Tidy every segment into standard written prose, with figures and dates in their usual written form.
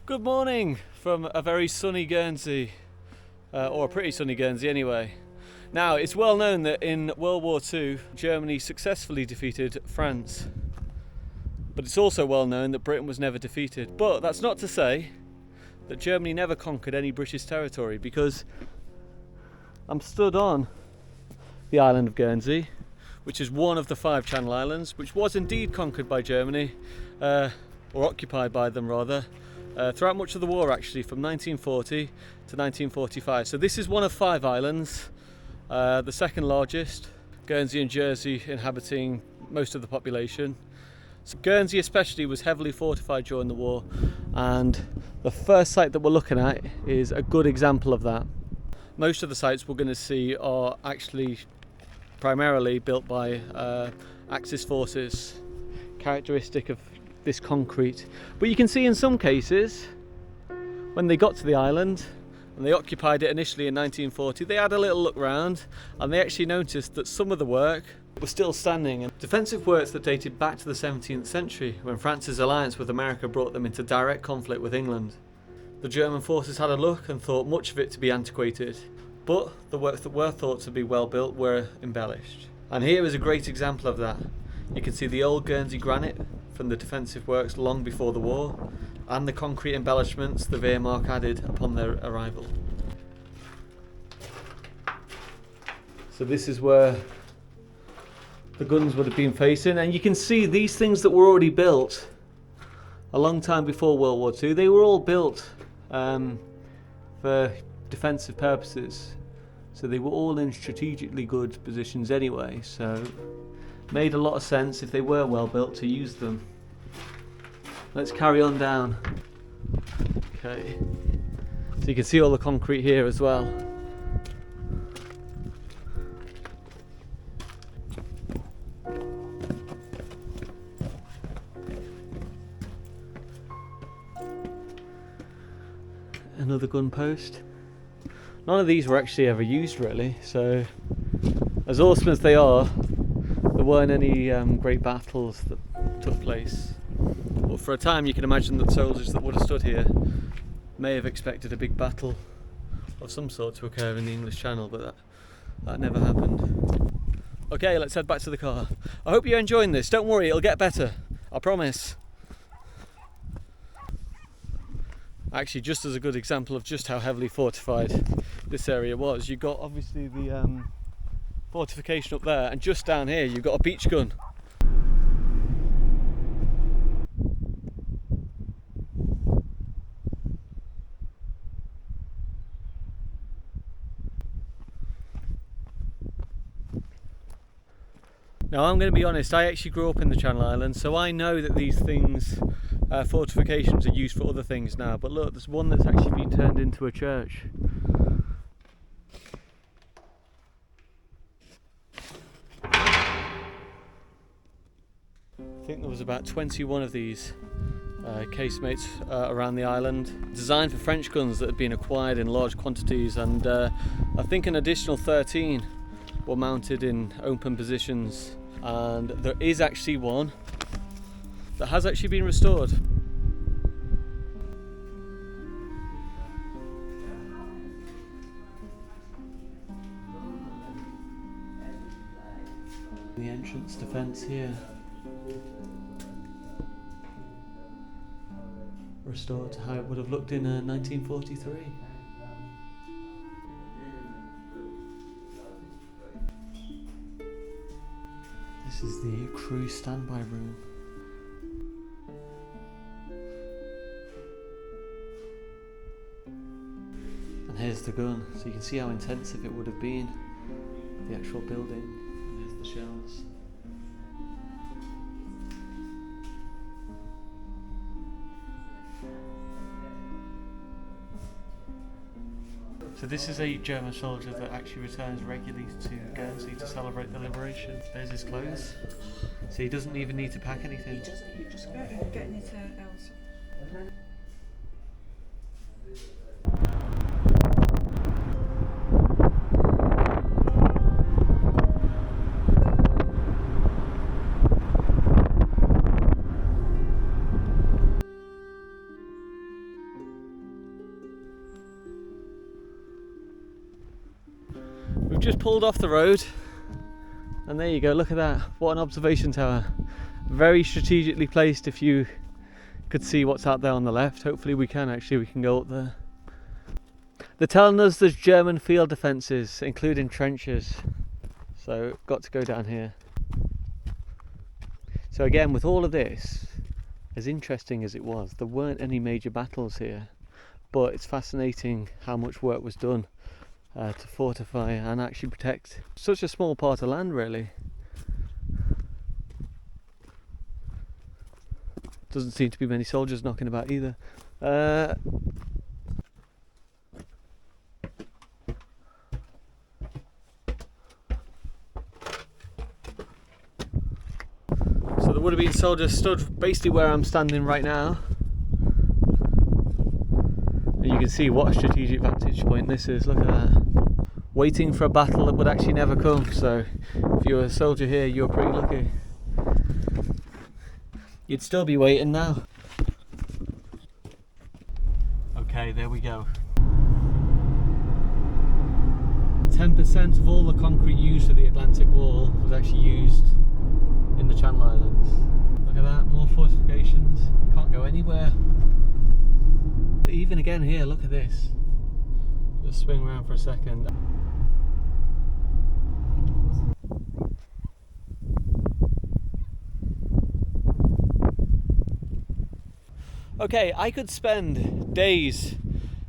Good morning from a very sunny Guernsey, or a pretty sunny Guernsey anyway. Now, it's well known that in World War II, Germany successfully defeated France. But it's also well known that Britain was never defeated. But that's not to say that Germany never conquered any British territory, because I'm stood on the island of Guernsey, which is one of the 5 Channel Islands, which was indeed conquered by Germany, or occupied by them rather, throughout much of the war actually, from 1940 to 1945. So this is one of 5 islands, the second largest, Guernsey and Jersey inhabiting most of the population. So Guernsey especially was heavily fortified during the war, and the first site that we're looking at is a good example of that. Most of the sites we're going to see are actually primarily built by Axis forces, characteristic of this concrete. But you can see in some cases, when they got to the island and they occupied it initially in 1940, they had a little look round and they actually noticed that some of the work was still standing. And defensive works that dated back to the 17th century, when France's alliance with America brought them into direct conflict with England. The German forces had a look and thought much of it to be antiquated, but the works that were thought to be well built were embellished. And here is a great example of that. You can see the old Guernsey granite from the defensive works long before the war, and the concrete embellishments the Wehrmacht added upon their arrival. So this is where the guns would have been facing, and you can see these things that were already built a long time before World War II. They were all built for defensive purposes, so they were all in strategically good positions anyway, so made a lot of sense if they were well built to use them. Let's carry on down. Okay, so you can see all the concrete here as well. Another gun post. None of these were actually ever used really, so as awesome as they are, there weren't any great battles that took place. But for a time you can imagine that soldiers that would have stood here may have expected a big battle of some sort to occur in the English Channel, but that never happened. Okay, let's head back to the car. I hope you're enjoying this. Don't worry, it'll get better, I promise. Actually, just as a good example of just how heavily fortified this area was, you got obviously the fortification up there, and just down here you've got a beach gun. Now I'm going to be honest, I actually grew up in the Channel Islands, so I know that these things, fortifications, are used for other things now. But look, there's one that's actually been turned into a church. I think there was about 21 of these casemates around the island, designed for French guns that had been acquired in large quantities, and I think an additional 13 were mounted in open positions, and there is actually one that has actually been restored. The entrance defence here, restored to how it would have looked in 1943. This is the crew standby room. And here's the gun, so you can see how intensive it would have been, the actual building. And there's the shells. So this is a German soldier that actually returns regularly to Guernsey to celebrate the liberation. There's his clothes. So he doesn't even need to pack anything. He doesn't, you just getting it else. just pulled off the road, and there you go, look at that. What an observation tower. Very strategically placed. If you could see what's out there on the left, hopefully we can go up there. They're telling us there's German field defences, including trenches, so got to go down here. So again, with all of this, as interesting as it was, there weren't any major battles here, but it's fascinating how much work was done to fortify and actually protect such a small part of land, really. Doesn't seem to be many soldiers knocking about either. So there would have been soldiers stood basically where I'm standing right now. And you can see what a strategic vantage point this is, look at that. Waiting for a battle that would actually never come, so if you're a soldier here, you're pretty lucky. You'd still be waiting now. Okay, there we go. 10% of all the concrete used for the Atlantic Wall was actually used in the Channel Islands. Look at that, more fortifications. Can't go anywhere. Even again here, look at this. Just swing around for a second. Okay, I could spend days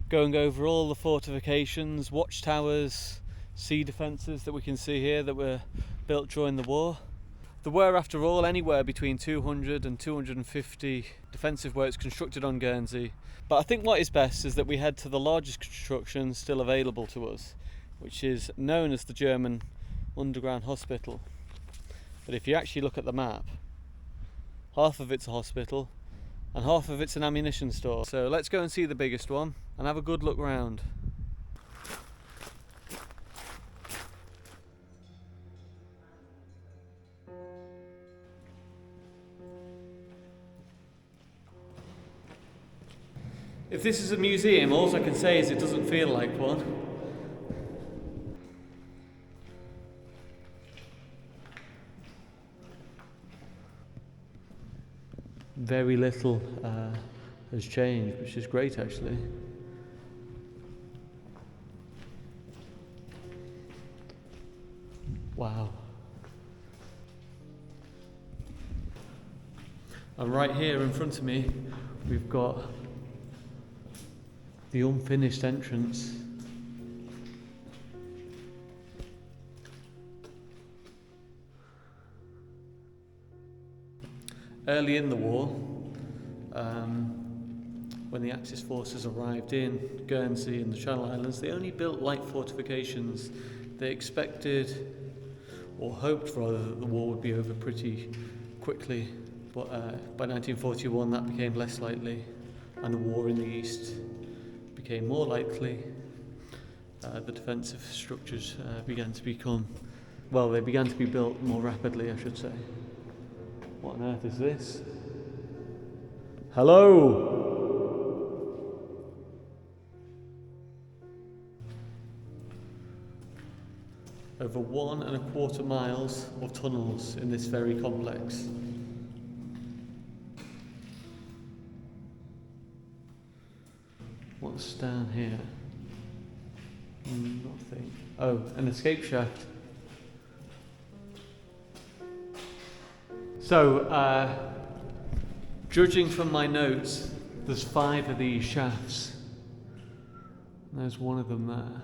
going over all the fortifications, watchtowers, sea defences that we can see here that were built during the war. There were, after all, anywhere between 200 and 250 defensive works constructed on Guernsey. But I think what is best is that we head to the largest construction still available to us, which is known as the German Underground Hospital. But if you actually look at the map, half of it's a hospital and half of it's an ammunition store. So let's go and see the biggest one and have a good look round. If this is a museum, all I can say is it doesn't feel like one. Very little has changed, which is great actually. Wow. And right here in front of me, we've got the unfinished entrance. Early in the war, when the Axis forces arrived in Guernsey and the Channel Islands, they only built light fortifications. They expected, or hoped rather, that the war would be over pretty quickly, but by 1941 that became less likely, and the war in the east became more likely. The defensive structures began to be built more rapidly, I should say. What on earth is this? Hello! Over 1.25 miles of tunnels in this very complex. What's down here? Nothing. Oh, an escape shaft. So, judging from my notes, there's 5 of these shafts. There's one of them there.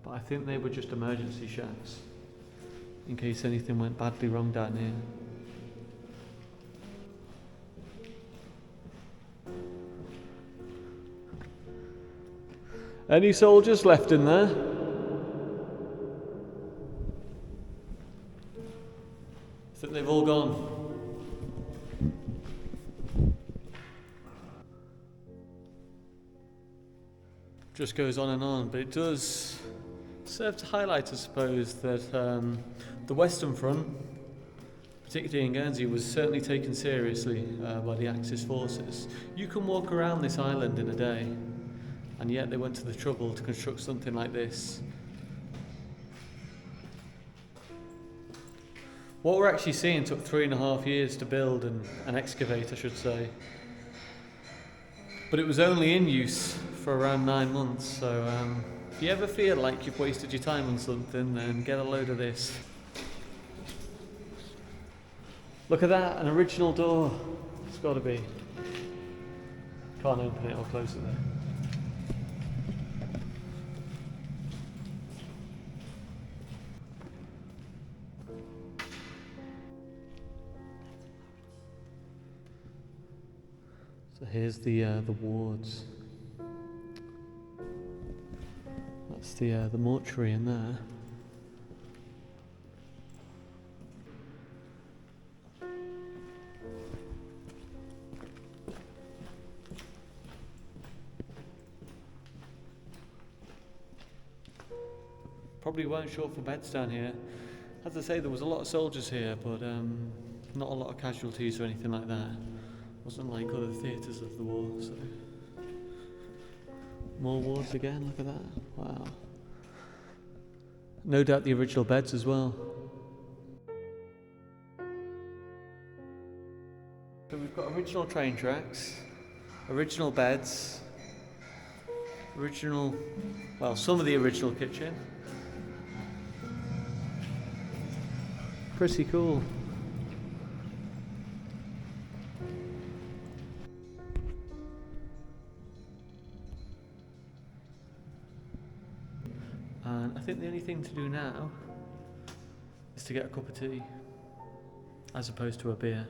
But I think they were just emergency shafts, in case anything went badly wrong down here. Any soldiers left in there? I think they've all gone. Just goes on and on, but it does serve to highlight, I suppose, that the Western Front, particularly in Guernsey, was certainly taken seriously by the Axis forces. You can walk around this island in a day, and yet they went to the trouble to construct something like this What we're actually seeing took 3.5 years to build and excavate, I should say. But it was only in use for around 9 months, so if you ever feel like you've wasted your time on something, then get a load of this. Look at that, an original door. It's got to be. Can't open it or close it there. So here's the wards. That's the mortuary in there. Probably weren't short for beds down here. As I say, there was a lot of soldiers here, but not a lot of casualties or anything like that. Wasn't like other theatres of the war, so. More wards again, look at that. Wow. No doubt the original beds as well. So we've got original train tracks, original beds, some of the original kitchen. Pretty cool. And I think the only thing to do now is to get a cup of tea, as opposed to a beer.